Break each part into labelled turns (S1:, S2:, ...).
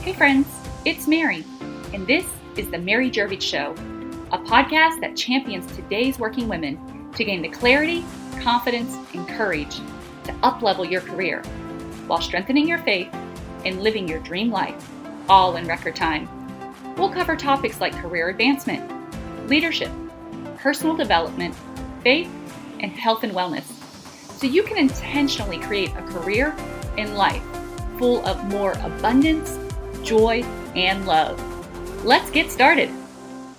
S1: Hey friends, it's Mary, and this is the Mary Guirovich Show, a podcast that champions today's working women to gain the clarity, confidence, and courage to uplevel your career while strengthening your faith and living your dream life, all in record time. We'll cover topics like career advancement, leadership, personal development, faith, and health and wellness, so you can intentionally create a career and life full of more abundance, joy, and love. Let's get started.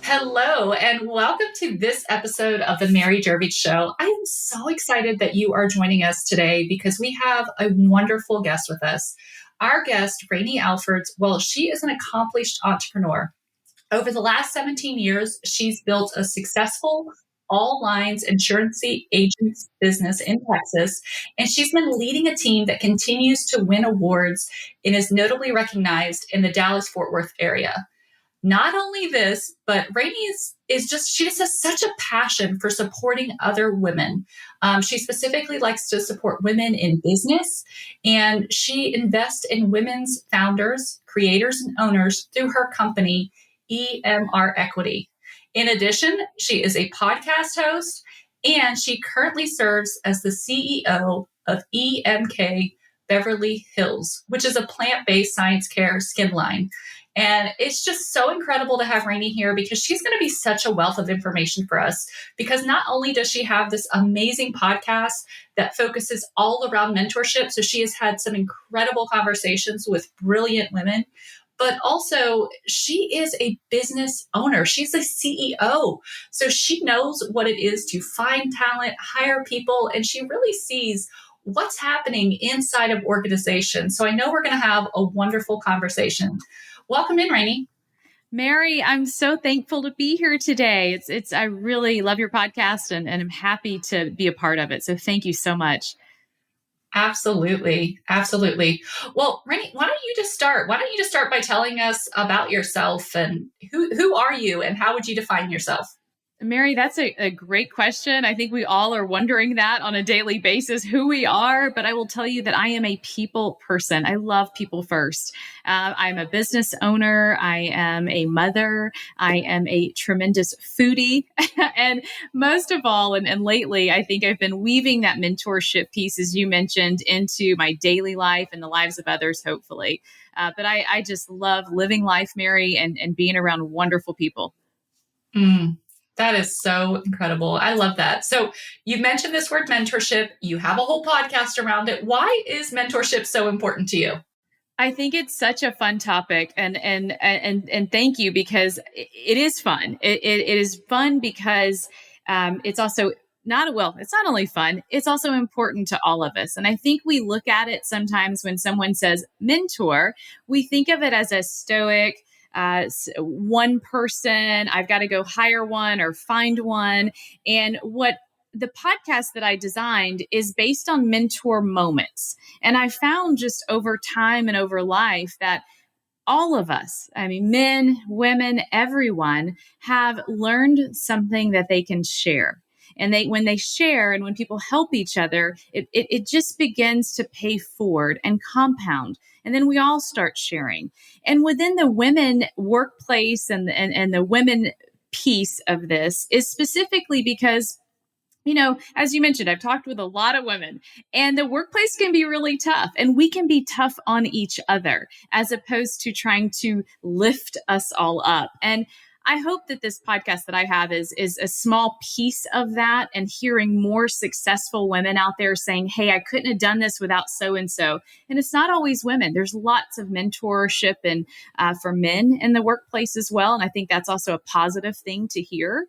S2: Hello, and welcome to this episode of the Mary Guirovich Show. I am so excited that you are joining us today because we have a wonderful guest with us. Our guest, Rani Alfers, she is an accomplished entrepreneur. Over the last 17 years, she's built a successful all lines insurance agents business in Texas, and she's been leading a team that continues to win awards and is notably recognized in the Dallas-Fort Worth area. Not only this, but Rani she just has such a passion for supporting other women. She specifically likes to support women in business, and she invests in women's founders, creators, and owners through her company, EMR Equity. In addition, she is a podcast host, and she currently serves as the CEO of EMK Beverly Hills, which is a plant-based science care skin line. And it's just so incredible to have Rani here because she's going to be such a wealth of information for us, because not only does she have this amazing podcast that focuses all around mentorship, so she has had some incredible conversations with brilliant women, but also she is a business owner. She's a CEO. So she knows what it is to find talent, hire people, and she really sees what's happening inside of organizations. So I know we're going to have a wonderful conversation. Welcome in, Rani.
S1: Mary, I'm so thankful to be here today. I really love your podcast and I'm happy to be a part of it. So thank you so much.
S2: Absolutely. Absolutely. Well, Rani, why don't you just start? Why don't you just start by telling us about yourself and who are you and how would you define yourself?
S1: Mary, that's a great question. I think we all are wondering that on a daily basis, who we are. But I will tell you that I am a people person. I love people first. I'm a business owner. I am a mother. I am a tremendous foodie. And most of all, and lately, I think I've been weaving that mentorship piece, as you mentioned, into my daily life and the lives of others, hopefully. But I just love living life, Mary, and being around wonderful people.
S2: That is so incredible. I love that. So you've mentioned this word mentorship. You have a whole podcast around it. Why is mentorship so important to you?
S1: I think it's such a fun topic, and thank you, because it is fun. It is fun because it's also it's not only fun, it's also important to all of us. And I think we look at it sometimes when someone says mentor, we think of it as a stoic, one person, I've got to go hire one or find one. And what the podcast that I designed is based on mentor moments. And I found just over time and over life that all of us, men, women, everyone have learned something that they can share. And when they share and when people help each other, it just begins to pay forward and compound. And then we all start sharing. And within the women workplace and the women piece of this is specifically because, as you mentioned, I've talked with a lot of women, and the workplace can be really tough, and we can be tough on each other as opposed to trying to lift us all up. And I hope that this podcast that I have is a small piece of that, and hearing more successful women out there saying, hey, I couldn't have done this without so-and-so. And it's not always women. There's lots of mentorship and for men in the workplace as well. And I think that's also a positive thing to hear.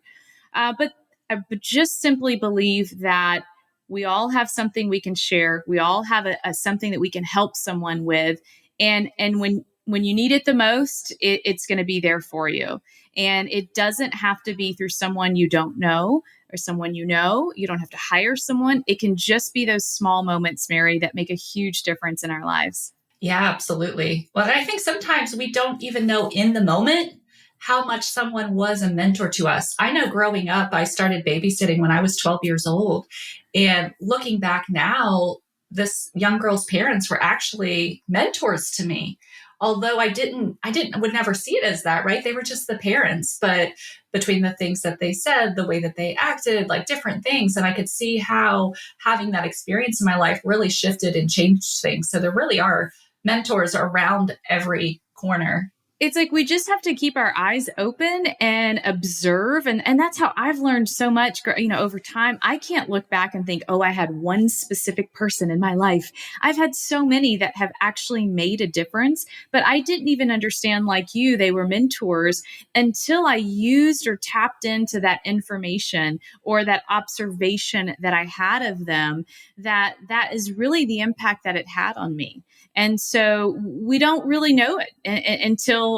S1: But I just simply believe that we all have something we can share. We all have something that we can help someone with. And when you need it the most, it's going to be there for you. And it doesn't have to be through someone you don't know or someone you know. You don't have to hire someone. It can just be those small moments, Mary, that make a huge difference in our lives.
S2: Yeah, absolutely. Well, I think sometimes we don't even know in the moment how much someone was a mentor to us. I know growing up, I started babysitting when I was 12 years old. And looking back now, this young girl's parents were actually mentors to me. although would never see it as that, right? They were just the parents, but between the things that they said, the way that they acted, like different things. And I could see how having that experience in my life really shifted and changed things. So there really are mentors around every corner.
S1: It's like we just have to keep our eyes open and observe. And that's how I've learned so much, over time. I can't look back and think, oh, I had one specific person in my life. I've had so many that have actually made a difference, but I didn't even understand, like you, they were mentors until I used or tapped into that information or that observation that I had of them, that is really the impact that it had on me. And so we don't really know it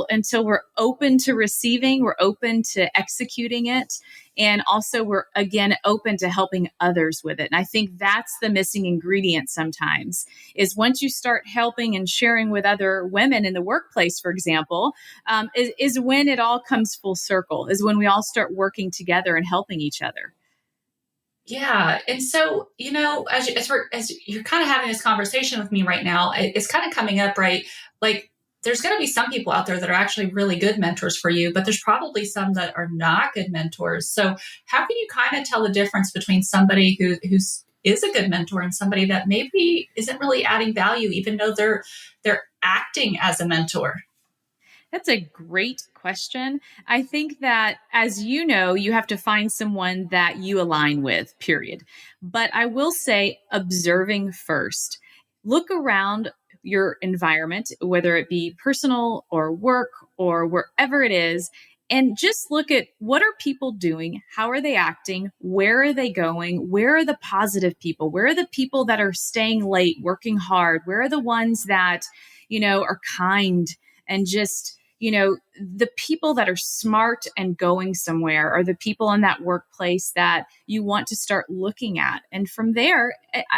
S1: until we're open to receiving, we're open to executing it. And also we're, again, open to helping others with it. And I think that's the missing ingredient sometimes, is once you start helping and sharing with other women in the workplace, for example, is when it all comes full circle, is when we all start working together and helping each other.
S2: Yeah. And so, as you're kind of having this conversation with me right now, it's kind of coming up, right? Like, there's going to be some people out there that are actually really good mentors for you, but there's probably some that are not good mentors. So how can you kind of tell the difference between somebody who's is a good mentor and somebody that maybe isn't really adding value, even though they're acting as a mentor?
S1: That's a great question. I think that, as you know, you have to find someone that you align with, period. But I will say, observing first. Look around your environment, whether it be personal or work or wherever it is, and just look at, what are people doing? How are they acting? Where are they going? Where are the positive people? Where are the people that are staying late, working hard? Where are the ones that, are kind and just, the people that are smart and going somewhere are the people in that workplace that you want to start looking at. And from there,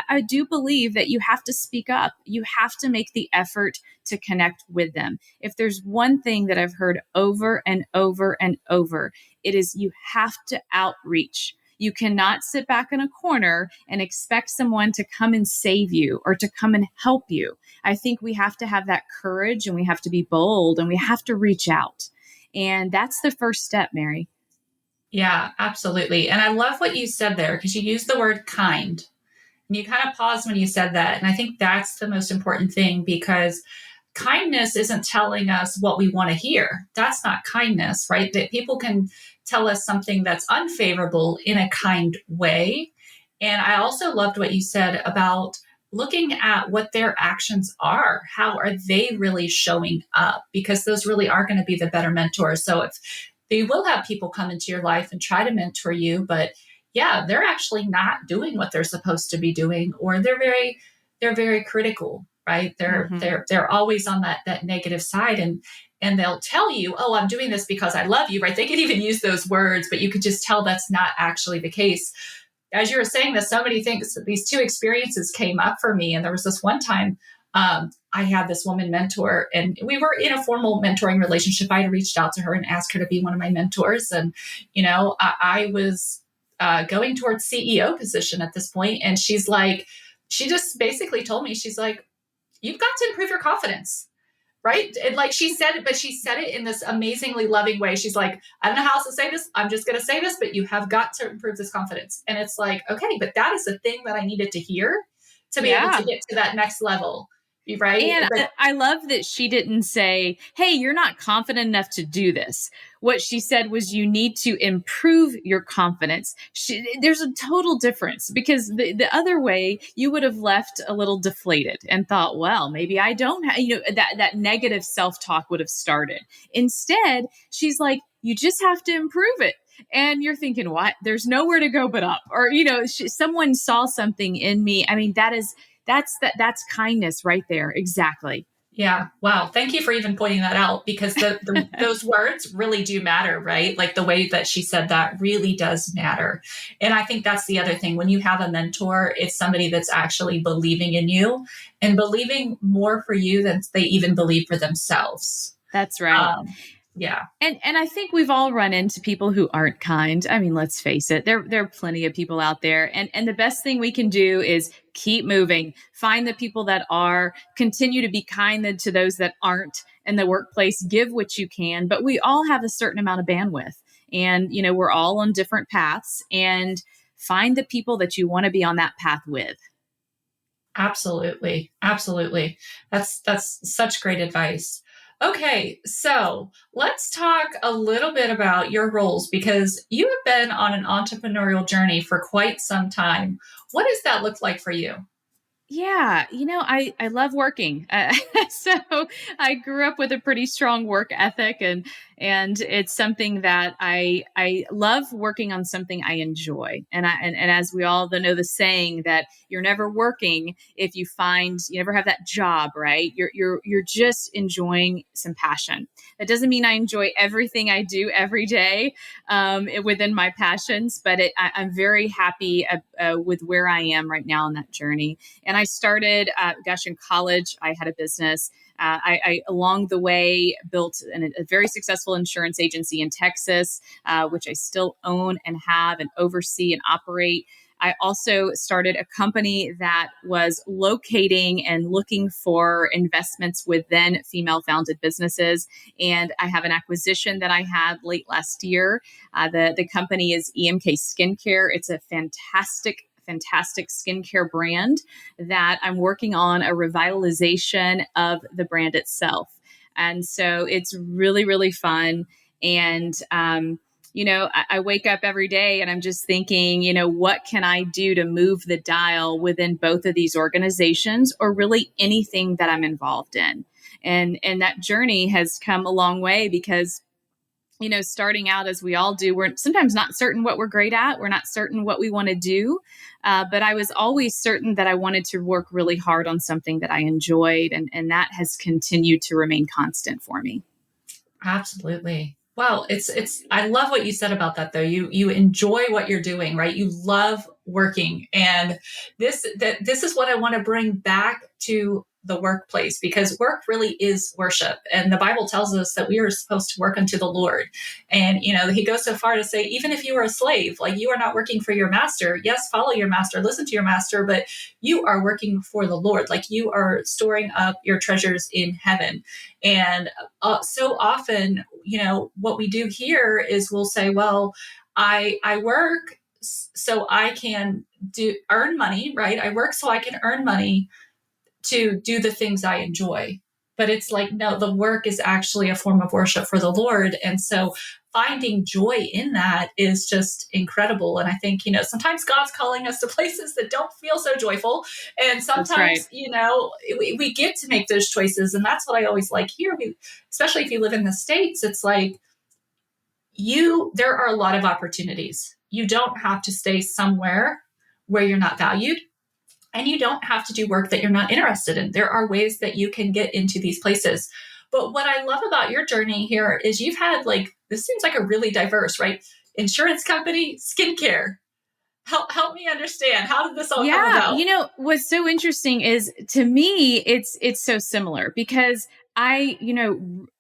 S1: I do believe that you have to speak up. You have to make the effort to connect with them. If there's one thing that I've heard over and over and over, it is you have to outreach. You cannot sit back in a corner and expect someone to come and save you or to come and help you. I think we have to have that courage, and we have to be bold, and we have to reach out. And that's the first step, Mary.
S2: Yeah, absolutely. And I love what you said there, because you used the word kind. And you kind of paused when you said that. And I think that's the most important thing, because kindness isn't telling us what we want to hear. That's not kindness, right? That people can tell us something that's unfavorable in a kind way. And I also loved what you said about looking at what their actions are. How are they really showing up? Because those really are going to be the better mentors. So if they will have people come into your life and try to mentor you, but yeah, they're actually not doing what they're supposed to be doing, or they're very critical, right? They're always on that negative side, and they'll tell you, "Oh, I'm doing this because I love you," right? They could even use those words, but you could just tell that's not actually the case. As you were saying this, so many things, these two experiences came up for me, and there was this one time I had this woman mentor, and we were in a formal mentoring relationship. I had reached out to her and asked her to be one of my mentors, and I was going towards CEO position at this point. And she just basically told me, she's like, "You've got to improve your confidence." Right. And like she said it, but she said it in this amazingly loving way. She's like, "I don't know how else to say this. I'm just going to say this, but you have got to improve this confidence." And it's like, okay, but that is the thing that I needed to hear to be able to get to that next level. Right.
S1: And I love that she didn't say, "Hey, you're not confident enough to do this." What she said was, you need to improve your confidence. There's a total difference, because the other way, you would have left a little deflated and thought, well, maybe I don't have, that negative self-talk would have started. Instead, she's like, you just have to improve it. And you're thinking, what? There's nowhere to go but up. Or, someone saw something in me. I mean, that's kindness right there. Exactly.
S2: Yeah. Wow. Thank you for even pointing that out, because those words really do matter, right? Like the way that she said that really does matter. And I think that's the other thing. When you have a mentor, it's somebody that's actually believing in you and believing more for you than they even believe for themselves.
S1: That's right.
S2: Yeah.
S1: And I think we've all run into people who aren't kind. I mean, let's face it, there are plenty of people out there. And the best thing we can do is keep moving, find the people that are, continue to be kind to those that aren't, in the workplace, give what you can, but we all have a certain amount of bandwidth. And, we're all on different paths, and find the people that you want to be on that path with.
S2: Absolutely. Absolutely. That's such great advice. Okay, so let's talk a little bit about your roles, because you have been on an entrepreneurial journey for quite some time. What does that look like for you?
S1: Yeah, I love working. So I grew up with a pretty strong work ethic, and it's something that I love working on something I enjoy. And as we all know the saying that you're never working if you never have that job, right? You're just enjoying some passion. That doesn't mean I enjoy everything I do every day within my passions, but I'm very happy with where I am right now in that journey. And I started, in college, I had a business. I along the way, built a very successful insurance agency in Texas, which I still own and have and oversee and operate. I also started a company that was locating and looking for investments within female founded businesses. And I have an acquisition that I had late last year. The company is EMK Skincare. It's a fantastic skincare brand that I'm working on a revitalization of the brand itself. And so it's really, really fun. And, I wake up every day and I'm just thinking, what can I do to move the dial within both of these organizations, or really anything that I'm involved in? And that journey has come a long way, because starting out as we all do, we're sometimes not certain what we're great at. We're not certain what we want to do. But I was always certain that I wanted to work really hard on something that I enjoyed. And that has continued to remain constant for me.
S2: Absolutely. Well, I love what you said about that though. You enjoy what you're doing, right? You love working. And this is what I want to bring back to the workplace, because work really is worship. And the Bible tells us that we are supposed to work unto the Lord. And, he goes so far to say, even if you are a slave, like, you are not working for your master. Yes, follow your master, listen to your master, but you are working for the Lord. Like, you are storing up your treasures in heaven. And so often, what we do here is we'll say, well, I work so I can earn money, right? I work so I can earn money to do the things I enjoy. But it's like, no, the work is actually a form of worship for the Lord. And so finding joy in that is just incredible. And I think, sometimes God's calling us to places that don't feel so joyful. And
S1: That's right.
S2: sometimes, we get to make those choices. And that's what I always like here, especially if you live in the States. It's like, there are a lot of opportunities. You don't have to stay somewhere where you're not valued. And you don't have to do work that you're not interested in. There are ways that you can get into these places. But what I love about your journey here is you've had, this seems like a really diverse, right? Insurance company, skincare. Help me understand. How did this all come about?
S1: What's so interesting is, to me, it's so similar, because I,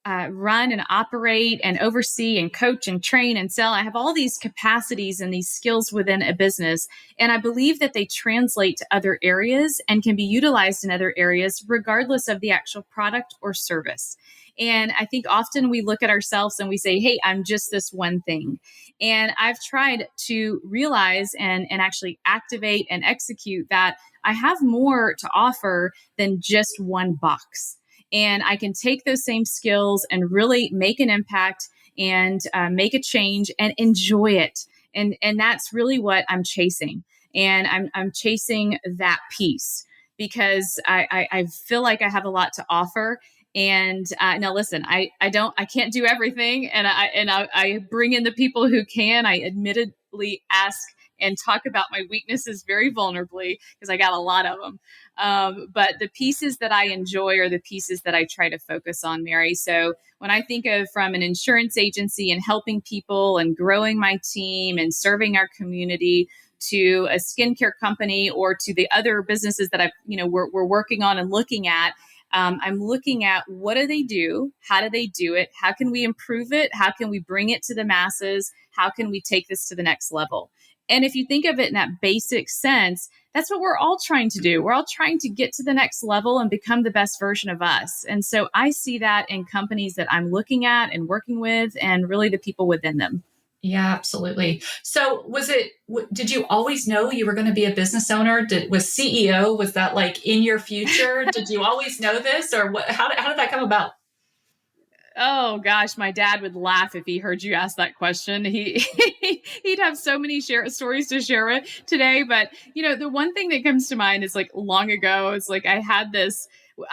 S1: run and operate and oversee and coach and train and sell. I have all these capacities and these skills within a business. And I believe that they translate to other areas and can be utilized in other areas, regardless of the actual product or service. And I think often we look at ourselves and we say, hey, I'm just this one thing. And I've tried to realize and actually activate and execute that I have more to offer than just one box. And I can take those same skills and really make an impact and make a change and enjoy it. And that's really what I'm chasing. And I'm chasing that piece, because I feel like I have a lot to offer. And now, listen, I can't do everything, and I bring in the people who can. I admittedly ask and talk about my weaknesses very vulnerably, because I got a lot of them. But the pieces that I enjoy are the pieces that I try to focus on, Mary. So when I think of from an insurance agency and helping people and growing my team and serving our community, to a skincare company, or to the other businesses that we're working on and looking at, I'm looking at, what do they do? How do they do it? How can we improve it? How can we bring it to the masses? How can we take this to the next level? And if you think of it in that basic sense, that's what we're all trying to do. We're all trying to get to the next level and become the best version of us. And so I see that in companies that I'm looking at and working with, and really the people within them.
S2: Yeah, absolutely. So did you always know you were going to be a business owner? Was CEO, was that like in your future? Did you always know this, or how did that come about?
S1: Oh gosh, my dad would laugh if he heard you ask that question. He'd have so many stories to share it today. But the one thing that comes to mind is like long ago. It's like I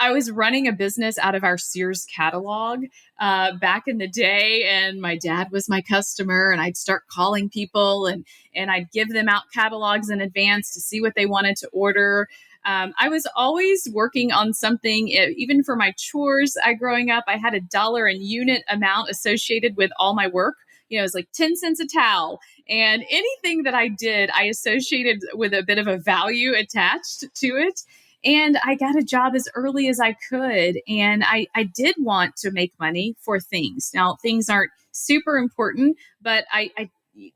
S1: was running a business out of our Sears catalog back in the day, and my dad was my customer, and I'd start calling people and I'd give them out catalogs in advance to see what they wanted to order. I was always working on something, even for my chores. Growing up, I had $1 a unit amount associated with all my work. It was like 10 cents a towel. And anything that I did, I associated with a bit of a value attached to it. And I got a job as early as I could. And I did want to make money for things. Now, things aren't super important, but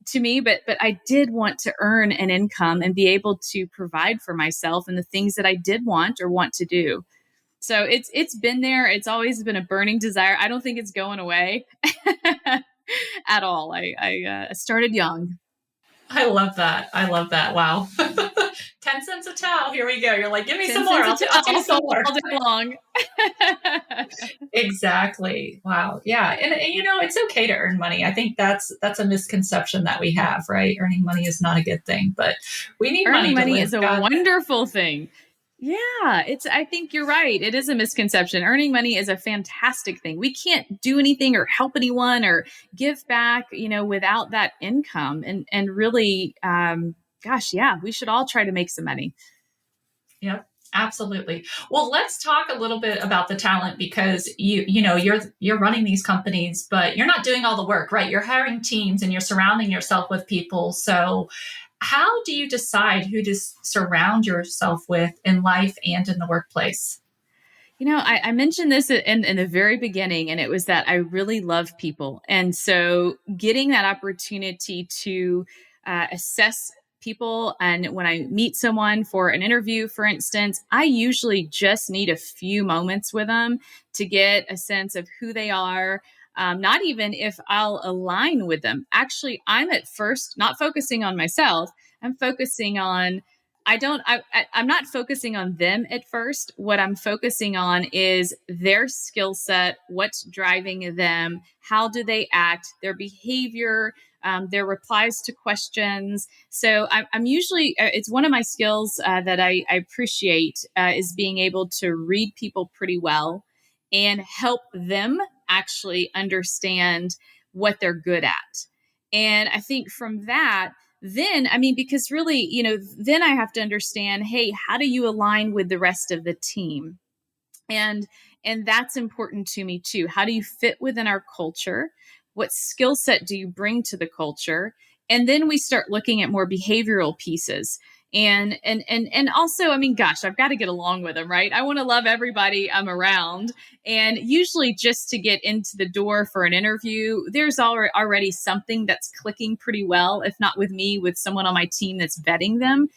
S1: to me, but I did want to earn an income and be able to provide for myself and the things that I did want or want to do. So it's been there. It's always been a burning desire. I don't think it's going away at all. I started young.
S2: I love that. I love that. Wow. 10 cents a towel. Here we go. You're like, give me some more. I'll take some more.
S1: All day long.
S2: Exactly. Wow. Yeah. And it's okay to earn money. I think that's a misconception that we have, right? Earning money is not a good thing, but we need money.
S1: Earning money is a wonderful thing. Yeah, I think you're right. It is a misconception. Earning money is a fantastic thing. We can't do anything or help anyone or give back, without that income. And really, gosh, yeah, we should all try to make some money.
S2: Yep, absolutely. Well, let's talk a little bit about the talent, because you're running these companies, but you're not doing all the work, right? You're hiring teams and you're surrounding yourself with people. So how do you decide who to surround yourself with in life and in the workplace?
S1: I mentioned this in the very beginning, and it was that I really love people. And so getting that opportunity to assess people, and when I meet someone for an interview, for instance, I usually just need a few moments with them to get a sense of who they are. Not even if I'll align with them. Actually, I'm at first not focusing on myself. I'm focusing on, I'm not focusing on them at first. What I'm focusing on is their skill set, what's driving them, how do they act, their behavior, their replies to questions. So I'm usually, it's one of my skills that I appreciate is being able to read people pretty well and help them actually understand what they're good at. And I think from that, then, because really, then I have to understand, hey, how do you align with the rest of the team? And that's important to me too. How do you fit within our culture? What skill set do you bring to the culture? And then we start looking at more behavioral pieces. And also, gosh, I've got to get along with them, right? I want to love everybody I'm around. And usually just to get into the door for an interview, there's already something that's clicking pretty well, if not with me, with someone on my team that's vetting them.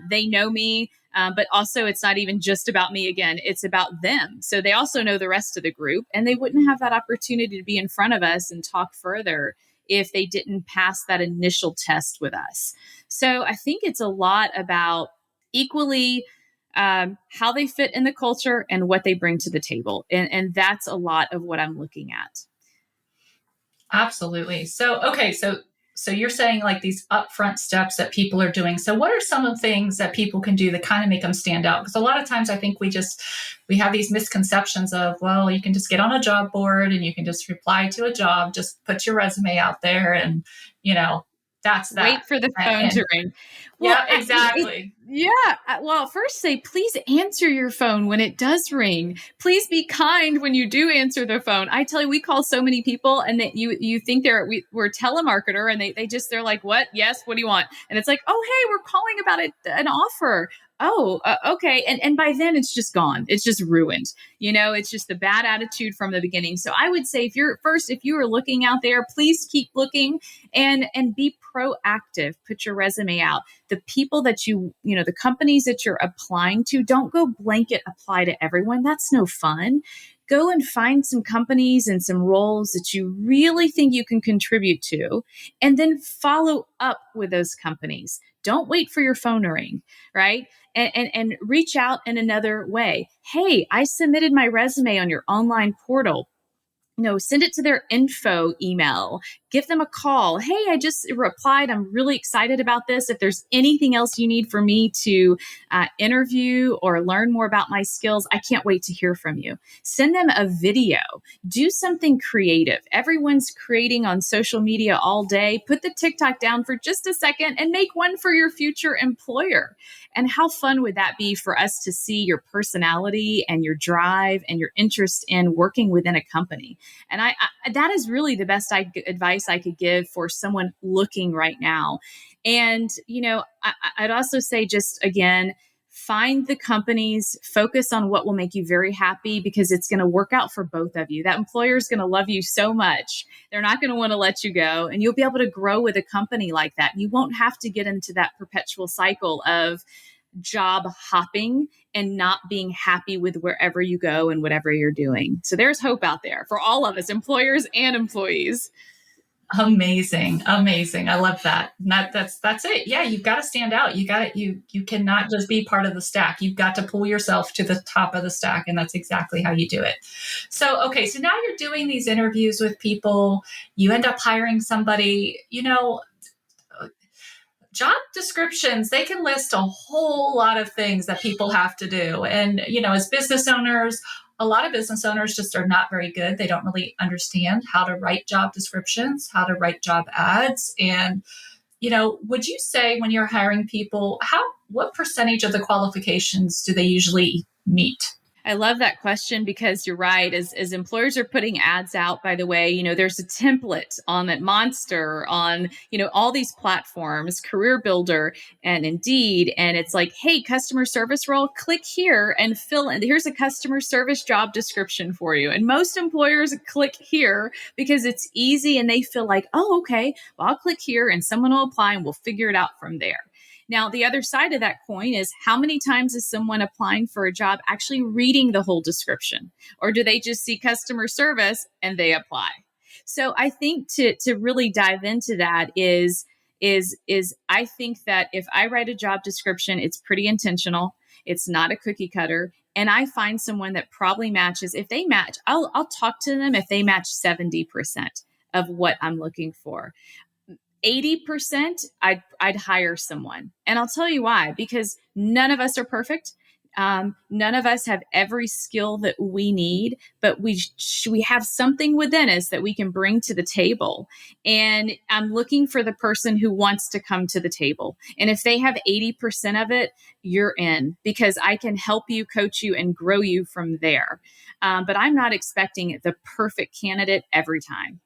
S1: They know me, but also it's not even just about me again, it's about them. So they also know the rest of the group, and they wouldn't have that opportunity to be in front of us and talk further if they didn't pass that initial test with us. So I think it's a lot about equally how they fit in the culture and what they bring to the table. And that's a lot of what I'm looking at.
S2: Absolutely. So, okay. So you're saying like these upfront steps that people are doing. So what are some of the things that people can do that kind of make them stand out? Because a lot of times I think we have these misconceptions of, well, you can just get on a job board and you can just reply to a job, just put your resume out there and, that's that.
S1: Wait for the phone to ring.
S2: Well, yeah, exactly.
S1: Well, first say, please answer your phone when it does ring. Please be kind when you do answer the phone. I tell you, we call so many people, and that you think we're a telemarketer, and they're like, what? Yes. What do you want? And it's like, oh, hey, we're calling about an offer. Okay. And by then it's just gone. It's just ruined. It's just the bad attitude from the beginning. So I would say if you are looking out there, please keep looking and be proactive. Put your resume out. The people that the companies that you're applying to, don't go blanket apply to everyone. That's no fun. Go and find some companies and some roles that you really think you can contribute to, and then follow up with those companies. Don't wait for your phone to ring, right? And reach out in another way. Hey, I submitted my resume on your online portal. Send it to their info email, give them a call. Hey, I just replied. I'm really excited about this. If there's anything else you need for me to interview or learn more about my skills, I can't wait to hear from you. Send them a video. Do something creative. Everyone's creating on social media all day. Put the TikTok down for just a second and make one for your future employer. And how fun would that be for us to see your personality and your drive and your interest in working within a company? And I that is really the best advice I could give for someone looking right now. And, I'd also say, just again, find the companies, focus on what will make you very happy, because it's going to work out for both of you. That employer is going to love you so much. They're not going to want to let you go, and you'll be able to grow with a company like that. You won't have to get into that perpetual cycle of job hopping and not being happy with wherever you go and whatever you're doing. So there's hope out there for all of us, employers and employees.
S2: Amazing. I love that. That's it. Yeah. You've got to stand out. You cannot just be part of the stack. You've got to pull yourself to the top of the stack. And that's exactly how you do it. So, okay. So now you're doing these interviews with people, you end up hiring somebody, job descriptions, they can list a whole lot of things that people have to do. And, as business owners, a lot of business owners just are not very good. They don't really understand how to write job descriptions, how to write job ads. And, would you say when you're hiring people, what percentage of the qualifications do they usually meet?
S1: I love that question, because you're right. As employers are putting ads out, by the way, there's a template on that Monster, on, all these platforms, Career Builder and Indeed. And it's like, hey, customer service role, click here and fill in. Here's a customer service job description for you. And most employers click here because it's easy, and they feel like, oh, okay, well, I'll click here and someone will apply and we'll figure it out from there. Now, the other side of that coin is, how many times is someone applying for a job actually reading the whole description? Or do they just see customer service and they apply? So I think to really dive into that is I think that if I write a job description, it's pretty intentional. It's not a cookie cutter. And I find someone that probably matches. If they match, I'll talk to them if they match 70% of what I'm looking for. 80%, I'd hire someone. And I'll tell you why, because none of us are perfect. None of us have every skill that we need, but we have something within us that we can bring to the table. And I'm looking for the person who wants to come to the table. And if they have 80% of it, you're in, because I can help you, coach you, and grow you from there. But I'm not expecting the perfect candidate every time.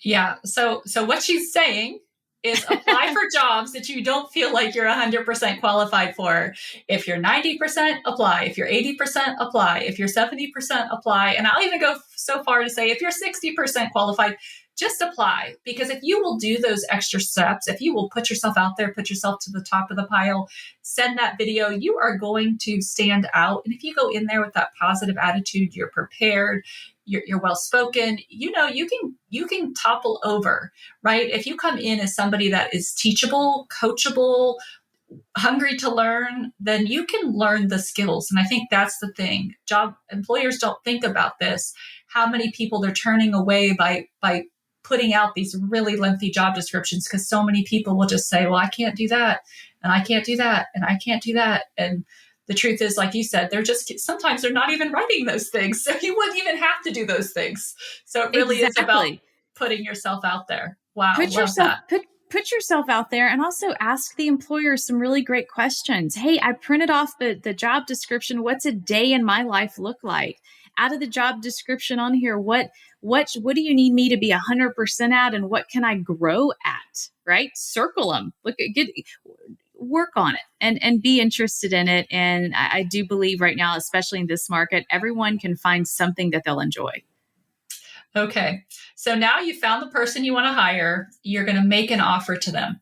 S2: Yeah. So what she's saying is, apply for jobs that you don't feel like you're 100% qualified for. If you're 90%, apply. If you're 80%, apply. If you're 70%, apply. And I'll even go so far to say, if you're 60% qualified, just apply. Because if you will do those extra steps, if you will put yourself out there, put yourself to the top of the pile, send that video, you are going to stand out. And if you go in there with that positive attitude, you're prepared, you're well-spoken, you can topple over, right? If you come in as somebody that is teachable, coachable, hungry to learn, then you can learn the skills. And I think that's the thing. Job employers don't think about this, how many people they're turning away by putting out these really lengthy job descriptions, because so many people will just say, well, I can't do that, and I can't do that, and I can't do that. And the truth is, like you said, sometimes they're not even writing those things. So you wouldn't even have to do those things. So it really is about putting yourself out there. Wow.
S1: Put yourself out there, and also ask the employer some really great questions. Hey, I printed off the job description. What's a day in my life look like? Out of the job description on here, what do you need me to be 100% at, and what can I grow at? Right? Circle them. work on it and be interested in it. And I do believe right now, especially in this market, everyone can find something that they'll enjoy.
S2: Okay. So now you found the person you want to hire. You're going to make an offer to them.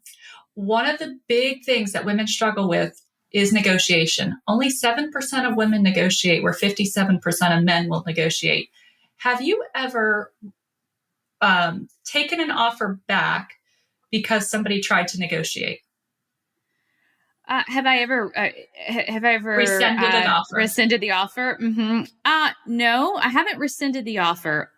S2: One of the big things that women struggle with is negotiation. Only 7% of women negotiate, where 57% of men will negotiate. Have you ever taken an offer back because somebody tried to negotiate?
S1: Have I ever
S2: Rescinded an offer?
S1: rescinded the offer? No, I haven't rescinded the offer.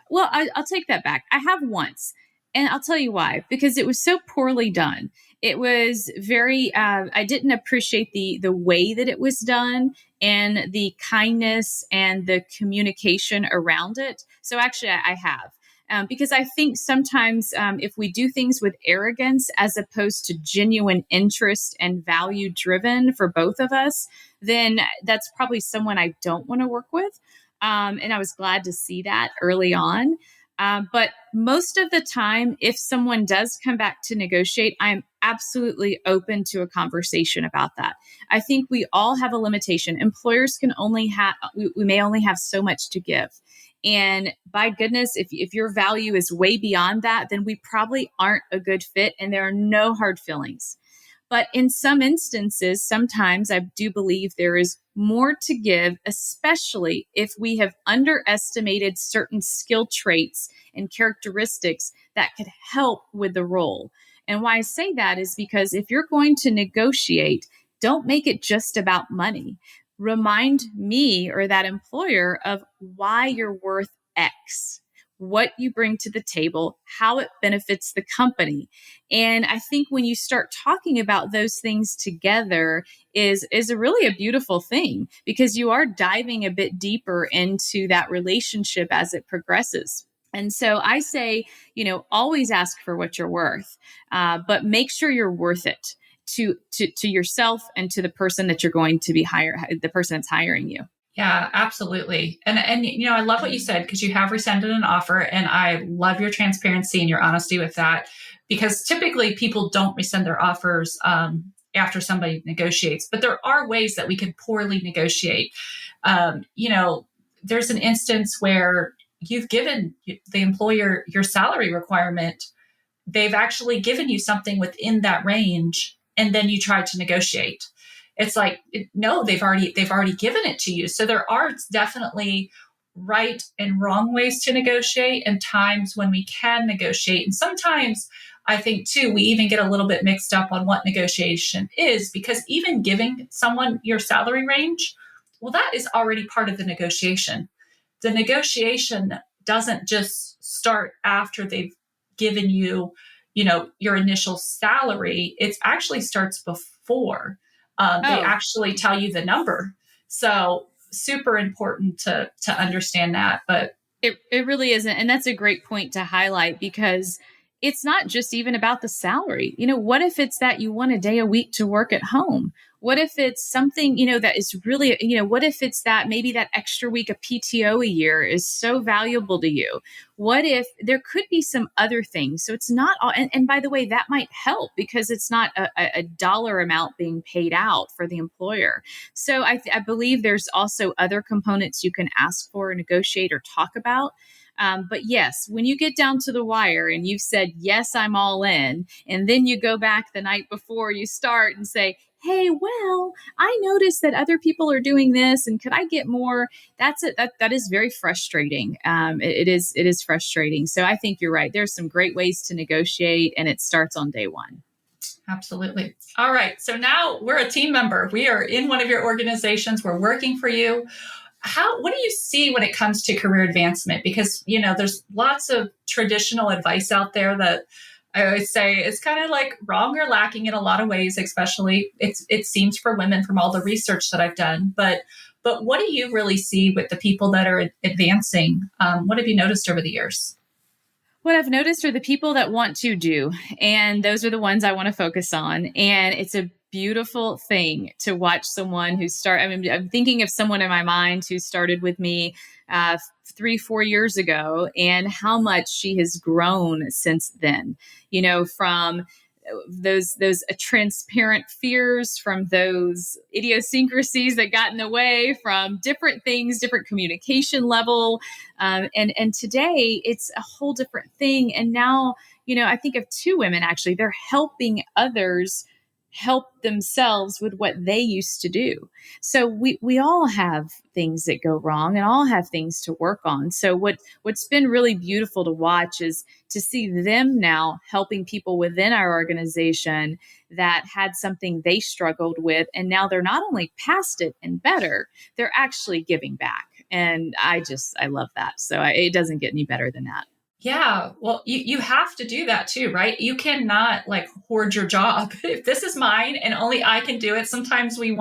S1: Well, I'll take that back. I have once. And I'll tell you why, because it was so poorly done. It was very, I didn't appreciate the way that it was done and the kindness and the communication around it. So actually, I have. Because I think sometimes if we do things with arrogance as opposed to genuine interest and value driven for both of us, then that's probably someone I don't want to work with. And I was glad to see that early on. But most of the time, if someone does come back to negotiate, I'm absolutely open to a conversation about that. I think we all have a limitation. Employers can only have, we may only have so much to give. And by goodness, if your value is way beyond that, then we probably aren't a good fit and there are no hard feelings. But in some instances, sometimes I do believe there is more to give, especially if we have underestimated certain skill traits and characteristics that could help with the role. And why I say that is because if you're going to negotiate, don't make it just about money. Remind me or that employer of why you're worth X, what you bring to the table, how it benefits the company. And I think when you start talking about those things together is really a beautiful thing, because you are diving a bit deeper into that relationship as it progresses. And so I say, always ask for what you're worth, but make sure you're worth it to yourself and to the person that you're going to be the person that's hiring you.
S2: Yeah, absolutely. And I love what you said, because you have rescinded an offer, and I love your transparency and your honesty with that, because typically people don't rescind their offers after somebody negotiates, but there are ways that we can poorly negotiate. There's an instance where you've given the employer your salary requirement. They've actually given you something within that range, and then you try to negotiate. It's like, no, they've already given it to you. So there are definitely right and wrong ways to negotiate, and times when we can negotiate. And sometimes I think too, we even get a little bit mixed up on what negotiation is, because even giving someone your salary range, well, that is already part of the negotiation. The negotiation doesn't just start after they've given you, your initial salary. It actually starts before. They actually tell you the number. So super important to understand that. But
S1: it really isn't. And that's a great point to highlight, because it's not just even about the salary. What if it's that you want a day a week to work at home? What if it's something, that is really, what if it's that maybe that extra week of PTO a year is so valuable to you? What if there could be some other things? So it's not all, and by the way, that might help, because it's not a dollar amount being paid out for the employer. So I believe there's also other components you can ask for, negotiate, or talk about. But yes, when you get down to the wire and you've said, yes, I'm all in, and then you go back the night before you start and say, hey, well, I noticed that other people are doing this, and could I get more? That's it. That is very frustrating. It is frustrating. So I think you're right. There's some great ways to negotiate, and it starts on day one.
S2: Absolutely. All right. So now we're a team member. We are in one of your organizations. We're working for you. What do you see when it comes to career advancement? Because, there's lots of traditional advice out there that I always say it's kind of like wrong or lacking in a lot of ways, especially it seems for women from all the research that I've done. But what do you really see with the people that are advancing? What have you noticed over the years?
S1: What I've noticed are the people that want to do, and those are the ones I want to focus on. And it's a beautiful thing to watch someone I'm thinking of someone in my mind who started with me 3-4 years ago, and how much she has grown since then, from those transparent fears, from those idiosyncrasies that got in the way, from different things, different communication level. And today it's a whole different thing. And now, I think of two women, actually, they're helping others help themselves with what they used to do. So we all have things that go wrong and all have things to work on. So what's been really beautiful to watch is to see them now helping people within our organization that had something they struggled with, and now they're not only past it and better, they're actually giving back. And I love that. So it doesn't get any better than that.
S2: Yeah. Well, you have to do that too, right? You cannot like hoard your job. If this is mine and only I can do it, sometimes we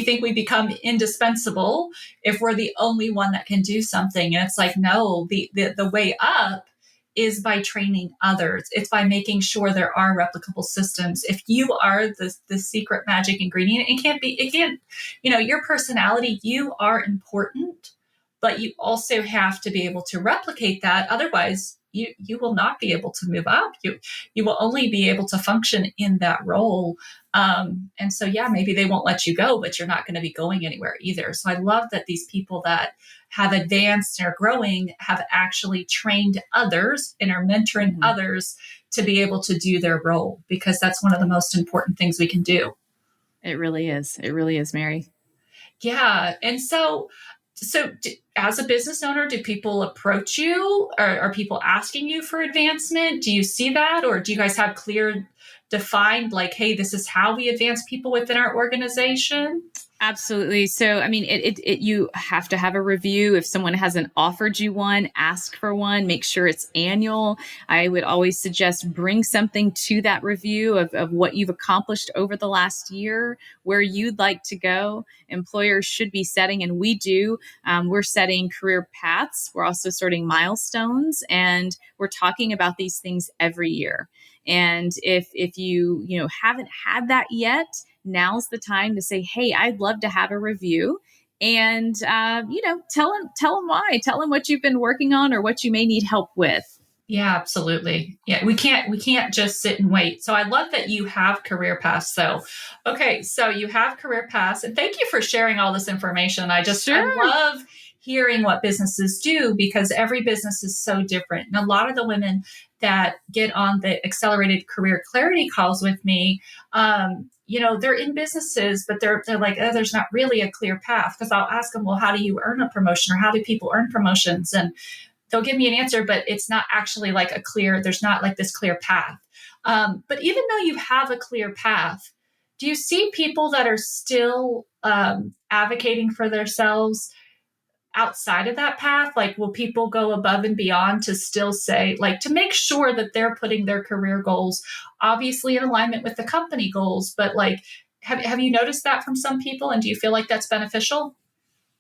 S2: think we become indispensable if we're the only one that can do something. And it's like, no, the way up is by training others. It's by making sure there are replicable systems. If you are the secret magic ingredient, it can't, your personality, you are important, but you also have to be able to replicate that. Otherwise, you will not be able to move up. You will only be able to function in that role. And so, yeah, maybe they won't let you go, but you're not going to be going anywhere either. So I love that these people that have advanced and are growing have actually trained others and are mentoring others to be able to do their role, because that's one of the most important things we can do.
S1: It really is. It really is, Mary.
S2: Yeah. And so as a business owner, do people approach you? Are people asking you for advancement? Do you see that? Or do you guys have clear defined, like, hey, this is how we advance people within our organization?
S1: Absolutely. So, I mean, you have to have a review. If someone hasn't offered you one, ask for one, make sure it's annual. I would always suggest bring something to that review of what you've accomplished over the last year, where you'd like to go. Employers should be setting, and we do, we're setting career paths. We're also sorting milestones, and we're talking about these things every year. And if you haven't had that yet, now's the time to say, hey, I'd love to have a review. And, tell them why. Tell them what you've been working on or what you may need help with.
S2: Yeah, absolutely. Yeah, we can't just sit and wait. So I love that you have career paths. So, okay, so you have career paths, and thank you for sharing all this information. I love hearing what businesses do, because every business is so different. And a lot of the women that get on the accelerated career clarity calls with me, they're in businesses, but they're like, oh, there's not really a clear path. Because I'll ask them, well, how do you earn a promotion, or how do people earn promotions? And they'll give me an answer, but it's not actually like there's not like this clear path. But even though you have a clear path, do you see people that are still advocating for themselves outside of that path? Like, will people go above and beyond to still say, like, to make sure that they're putting their career goals obviously in alignment with the company goals? But like, have you noticed that from some people? And do you feel like that's beneficial?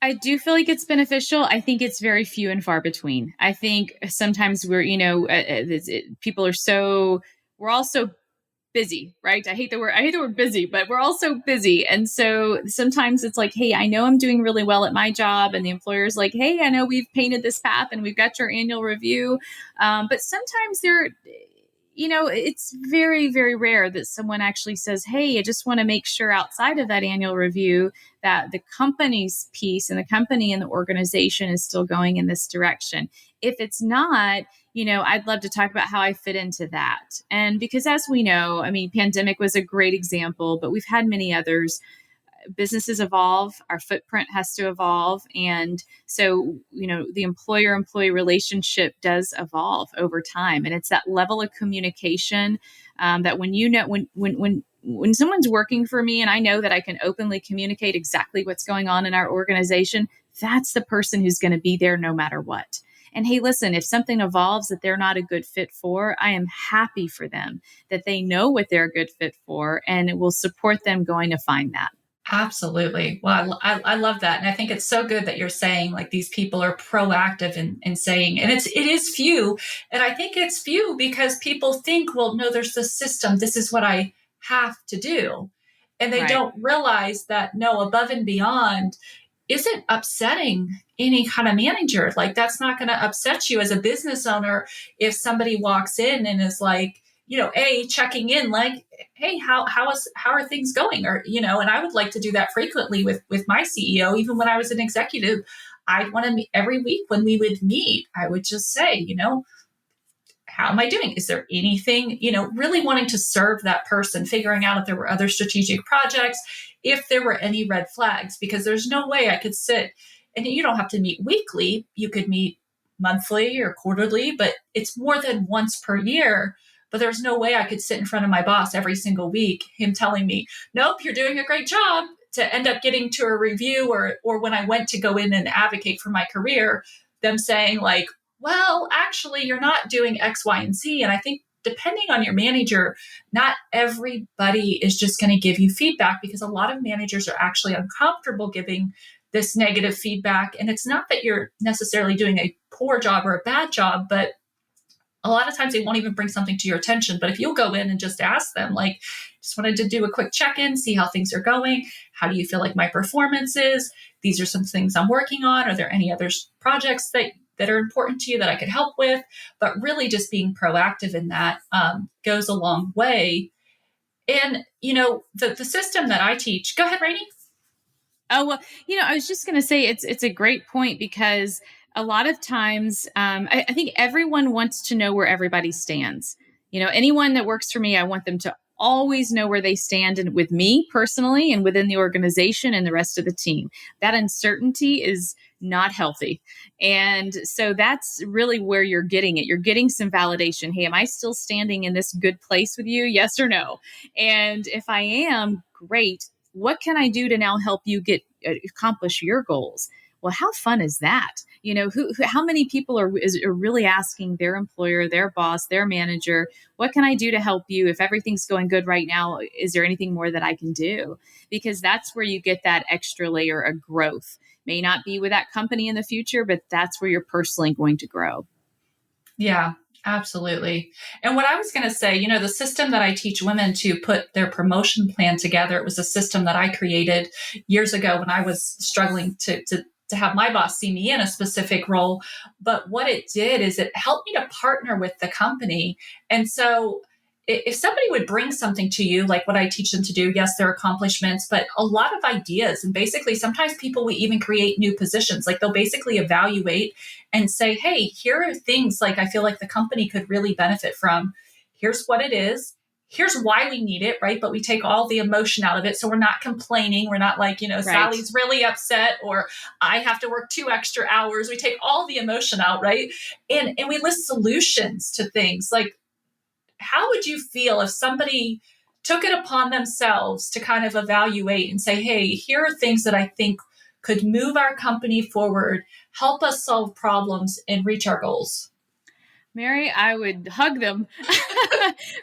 S1: I do feel like it's beneficial. I think it's very few and far between. I think sometimes people we're all so busy, right? I hate the word busy, but we're also busy. And so sometimes it's like, hey, I know I'm doing really well at my job. And the employer's like, hey, I know we've painted this path and we've got your annual review. But sometimes it's very, very rare that someone actually says, hey, I just want to make sure outside of that annual review that the company's piece and the company and the organization is still going in this direction. If it's not, I'd love to talk about how I fit into that. And because as we know, I mean, pandemic was a great example, but we've had many others. Businesses evolve, our footprint has to evolve. And so, the employer-employee relationship does evolve over time. And it's that level of communication that when someone's working for me and I know that I can openly communicate exactly what's going on in our organization, that's the person who's going to be there no matter what. And hey, listen, if something evolves that they're not a good fit for, I am happy for them that they know what they're a good fit for, and it will support them going to find that.
S2: Absolutely. Well, I love that. And I think it's so good that you're saying like these people are proactive in saying, and it is few. And I think it's few because people think, well, no, there's this system. This is what I have to do. And they don't realize that no, above and beyond isn't upsetting any kind of manager. Like that's not going to upset you as a business owner if somebody walks in and is like, checking in like, hey, how are things going? Or, and I would like to do that frequently with my CEO. Even when I was an executive, I'd want to meet every week. When we would meet, I would just say, how am I doing? Is there anything, really wanting to serve that person, figuring out if there were other strategic projects, if there were any red flags, because there's no way I could sit, and you don't have to meet weekly. You could meet monthly or quarterly, but it's more than once per year. But there's no way I could sit in front of my boss every single week, him telling me, nope, you're doing a great job, to end up getting to a review, or when I went to go in and advocate for my career, them saying like, well, actually, you're not doing X, Y, and Z. And I think depending on your manager, not everybody is just going to give you feedback, because a lot of managers are actually uncomfortable giving this negative feedback. And it's not that you're necessarily doing a poor job or a bad job, but a lot of times they won't even bring something to your attention. But if you'll go in and just ask them, like, just wanted to do a quick check-in, see how things are going. How do you feel like my performance is? These are some things I'm working on. Are there any other projects that are important to you that I could help with? But really just being proactive in that goes a long way. And, the system that I teach, go ahead, Rainey.
S1: Oh, well, I was just going to say it's a great point, because a lot of times I think everyone wants to know where everybody stands. Anyone that works for me, I want them to always know where they stand, and with me personally and within the organization and the rest of the team. That uncertainty is not healthy. And so that's really where you're getting it. You're getting some validation. Hey, am I still standing in this good place with you? Yes or no? And if I am, great. What can I do to now help you accomplish your goals? Well, how fun is that? How many people are really asking their employer, their boss, their manager, what can I do to help you? If everything's going good right now, is there anything more that I can do? Because that's where you get that extra layer of growth. May not be with that company in the future, but that's where you're personally going to grow.
S2: Yeah, absolutely. And what I was going to say, the system that I teach women to put their promotion plan together, it was a system that I created years ago when I was struggling to have my boss see me in a specific role. But what it did is it helped me to partner with the company. And so if somebody would bring something to you, like what I teach them to do, yes, their accomplishments, but a lot of ideas. And basically, sometimes people will even create new positions. Like they'll basically evaluate and say, hey, here are things like I feel like the company could really benefit from. Here's what it is. Here's why we need it, right? But we take all the emotion out of it. So we're not complaining. We're not like,
S1: Right.
S2: Sally's really upset, or I have to work 2 extra hours. We take all the emotion out, right? And we list solutions to things. Like, how would you feel if somebody took it upon themselves to kind of evaluate and say, hey, here are things that I think could move our company forward, help us solve problems, and reach our goals?
S1: Mary, I would hug them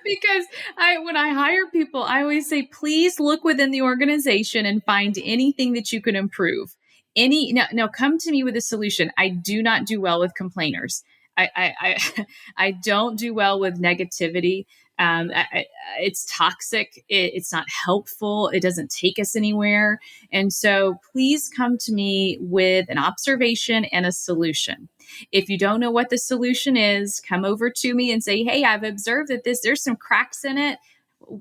S1: because when I hire people, I always say, please look within the organization and find anything that you can improve. Now come to me with a solution. I do not do well with complainers. I don't do well with negativity. It's toxic. It's not helpful. It doesn't take us anywhere. And so please come to me with an observation and a solution. If you don't know what the solution is, come over to me and say, hey, I've observed that there's some cracks in it.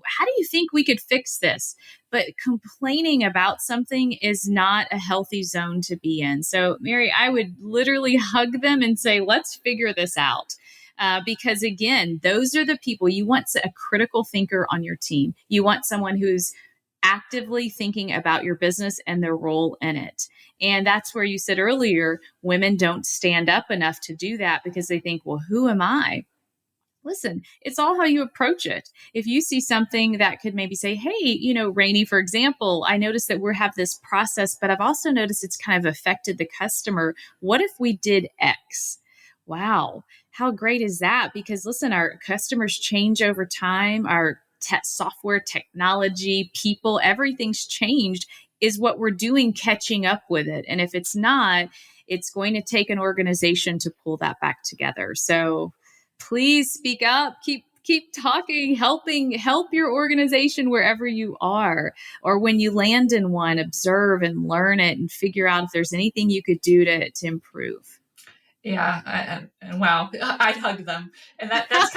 S1: How do you think we could fix this? But complaining about something is not a healthy zone to be in. So, Mary, I would literally hug them and say, let's figure this out. Because again, those are the people you want, a critical thinker on your team. You want someone who's actively thinking about your business and their role in it. And that's where you said earlier, women don't stand up enough to do that because they think, well, who am I? Listen, it's all how you approach it. If you see something that could maybe say, hey, Rainey, for example, I noticed that we have this process, but I've also noticed it's kind of affected the customer. What if we did X? Wow. How great is that? Because listen, our customers change over time. Our software, technology, people, everything's changed. Is what we're doing catching up with it? And if it's not, it's going to take an organization to pull that back together. So please speak up, keep talking, help your organization wherever you are. Or when you land in one, observe and learn it and figure out if there's anything you could do to improve.
S2: Yeah, and wow, I'd hug them, and that's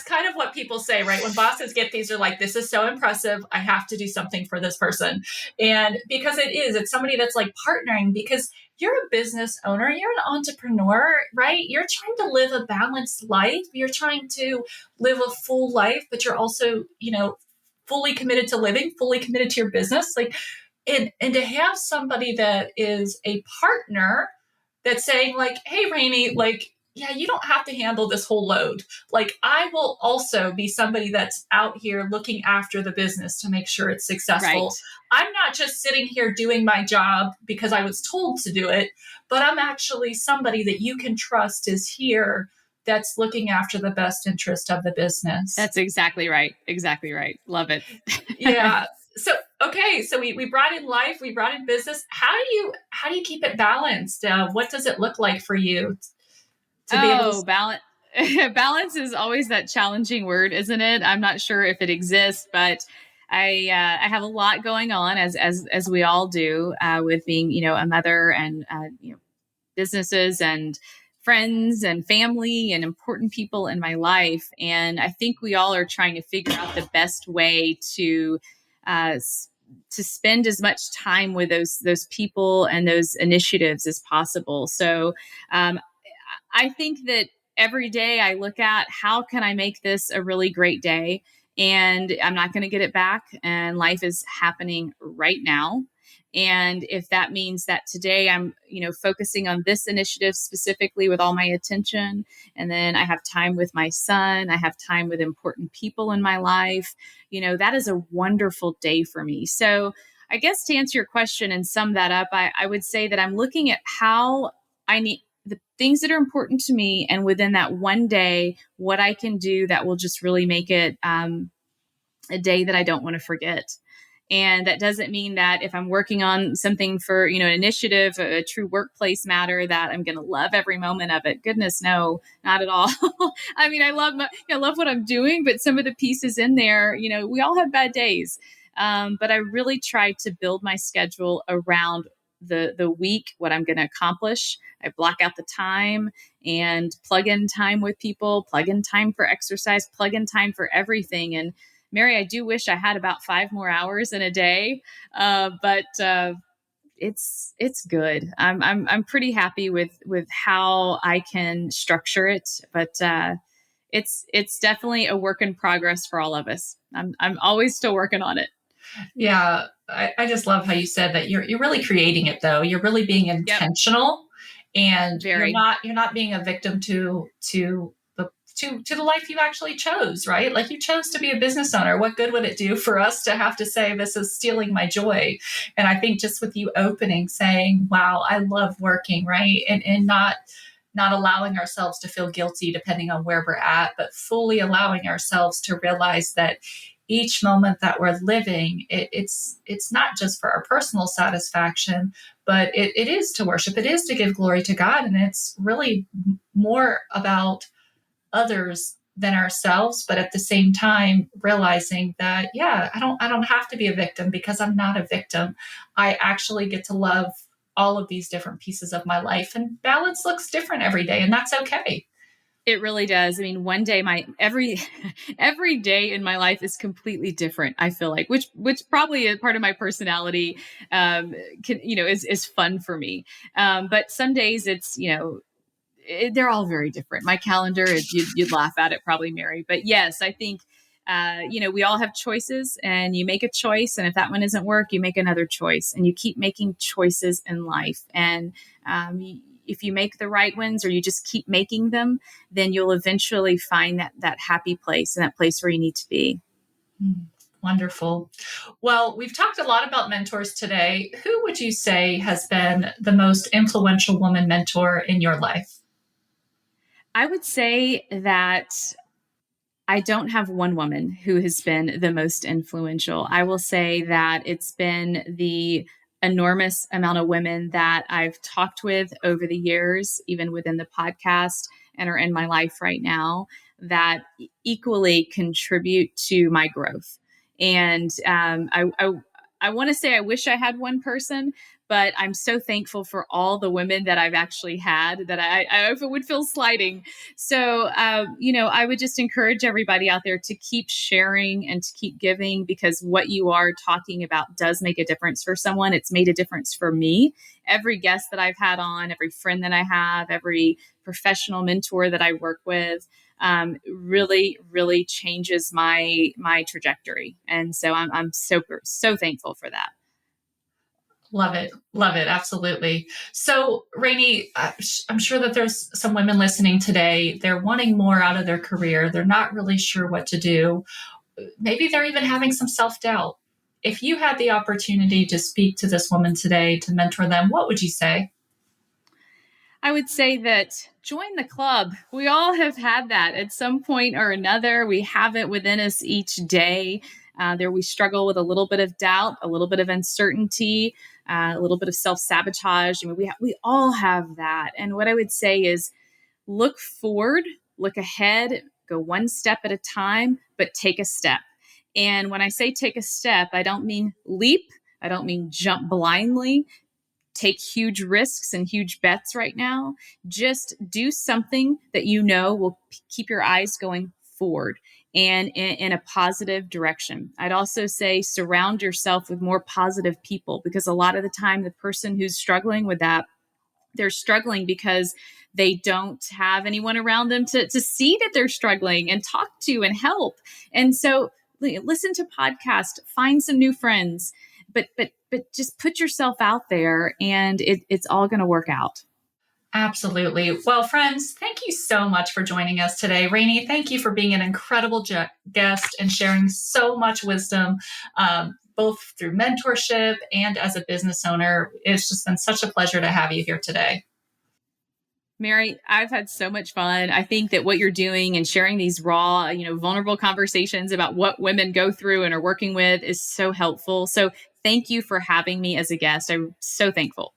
S2: kind of what people say, right? When bosses get these, are like, "This is so impressive. I have to do something for this person," and because it's somebody that's like partnering because you're a business owner, you're an entrepreneur, right? You're trying to live a balanced life. You're trying to live a full life, but you're also, fully committed to living, fully committed to your business, like, and to have somebody that is a partner that's saying like, "Hey, Rainey, like, yeah, you don't have to handle this whole load. Like, I will also be somebody that's out here looking after the business to make sure it's
S1: Right.
S2: successful. I'm not just sitting here doing my job because I was told to do it, but I'm actually somebody that you can trust is here that's looking after the best interest of the business."
S1: That's exactly right. Exactly right. Love it.
S2: Yeah. So okay, so we brought in life, we brought in business. How do you keep it balanced? What does it look like for you to be able to?
S1: Oh, balance. Balance is always that challenging word, isn't it? I'm not sure if it exists, but I have a lot going on as we all do with being a mother and businesses and friends and family and important people in my life. And I think we all are trying to figure out the best way uh, to spend as much time with those people and those initiatives as possible. So I think that every day I look at how can I make this a really great day, and I'm not going to get it back, and life is happening right now. And if that means that today I'm, focusing on this initiative specifically with all my attention, and then I have time with my son, I have time with important people in my life, that is a wonderful day for me. So I guess to answer your question and sum that up, I would say that I'm looking at how I need the things that are important to me, and within that one day, what I can do that will just really make it a day that I don't want to forget. And that doesn't mean that if I'm working on something for, an initiative, a true workplace matter, that I'm going to love every moment of it. Goodness, no, not at all. I mean, I love what I'm doing, but some of the pieces in there, we all have bad days. But I really try to build my schedule around the week, what I'm going to accomplish. I block out the time and plug in time with people, plug in time for exercise, plug in time for everything. And Mary, I do wish I had about 5 more hours in a day, but it's good. I'm pretty happy with how I can structure it, but it's definitely a work in progress for all of us. I'm always still working on it.
S2: Yeah, I just love how you said that you're really creating it though. You're really being
S1: Yep,
S2: intentional, and
S1: very.
S2: you're not being a victim to the life you actually chose, right? Like, you chose to be a business owner. What good would it do for us to have to say this is stealing my joy? And I think just with you opening, saying, "Wow, I love working," right, and not allowing ourselves to feel guilty depending on where we're at, but fully allowing ourselves to realize that each moment that we're living, it's not just for our personal satisfaction, but it is to worship, it is to give glory to God, and it's really more about others than ourselves. But at the same time, realizing that, yeah, I don't have to be a victim because I'm not a victim. I actually get to love all of these different pieces of my life, and balance looks different every day, and that's okay.
S1: It really does. I mean, one day my every day in my life is completely different. I feel like, which probably is part of my personality. Can is fun for me. But some days it's they're all very different. My calendar, you'd laugh at it probably, Mary. But yes, I think, we all have choices, and you make a choice. And if that one doesn't work, you make another choice, and you keep making choices in life. And if you make the right ones, or you just keep making them, then you'll eventually find that happy place, and that place where you need to be.
S2: Wonderful. Well, we've talked a lot about mentors today. Who would you say has been the most influential woman mentor in your life?
S1: I would say that I don't have one woman who has been the most influential. I will say that it's been the enormous amount of women that I've talked with over the years, even within the podcast, and are in my life right now, that equally contribute to my growth. And I want to say I wish I had one person, but I'm so thankful for all the women that I've actually had that I if it would feel slighting. So, I would just encourage everybody out there to keep sharing and to keep giving, because what you are talking about does make a difference for someone. It's made a difference for me. Every guest that I've had on, every friend that I have, every professional mentor that I work with, really, really changes my trajectory. And so I'm so thankful for that.
S2: Love it. Love it. Absolutely. So, Rani, I'm sure that there's some women listening today. They're wanting more out of their career. They're not really sure what to do. Maybe they're even having some self-doubt. If you had the opportunity to speak to this woman today, to mentor them, what would you say?
S1: I would say that join the club. We all have had that at some point or another. We have it within us each day. There we struggle with a little bit of doubt, a little bit of uncertainty, a little bit of self-sabotage. I mean, we all have that. And what I would say is look forward, look ahead, go one step at a time, but take a step. And when I say take a step, I don't mean leap. I don't mean jump blindly, take huge risks and huge bets right now. Just do something that you know will keep your eyes going forward and in a positive direction. I'd also say surround yourself with more positive people, because a lot of the time the person who's struggling with that, they're struggling because they don't have anyone around them to see that they're struggling and talk to and help. And so listen to podcasts, find some new friends, but just put yourself out there, and it's all going to work out.
S2: Absolutely. Well, friends, thank you so much for joining us today. Rani, thank you for being an incredible guest and sharing so much wisdom, both through mentorship and as a business owner. It's just been such a pleasure to have you here today.
S1: Mary, I've had so much fun. I think that what you're doing and sharing these raw, vulnerable conversations about what women go through and are working with is so helpful. So thank you for having me as a guest. I'm so thankful.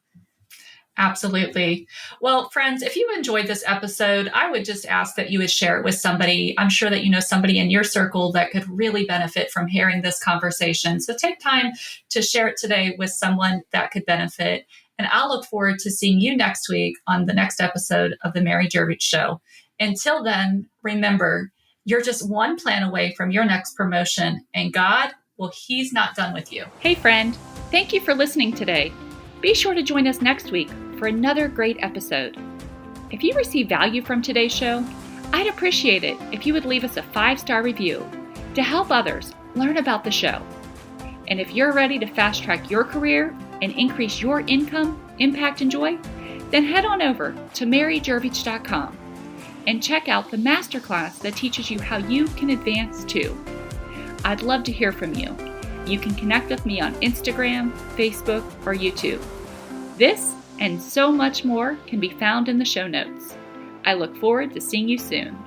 S2: Absolutely. Well, friends, if you enjoyed this episode, I would just ask that you would share it with somebody. I'm sure that you know somebody in your circle that could really benefit from hearing this conversation. So take time to share it today with someone that could benefit. And I'll look forward to seeing you next week on the next episode of the Mary Guirovich Show. Until then, remember, you're just one plan away from your next promotion, and God, well, He's not done with you.
S3: Hey, friend, thank you for listening today. Be sure to join us next week for another great episode. If you receive value from today's show, I'd appreciate it if you would leave us a 5-star review to help others learn about the show. And if you're ready to fast track your career and increase your income, impact, and joy, then head on over to maryguirovich.com and check out the masterclass that teaches you how you can advance too. I'd love to hear from you. You can connect with me on Instagram, Facebook, or YouTube. This and so much more can be found in the show notes. I look forward to seeing you soon.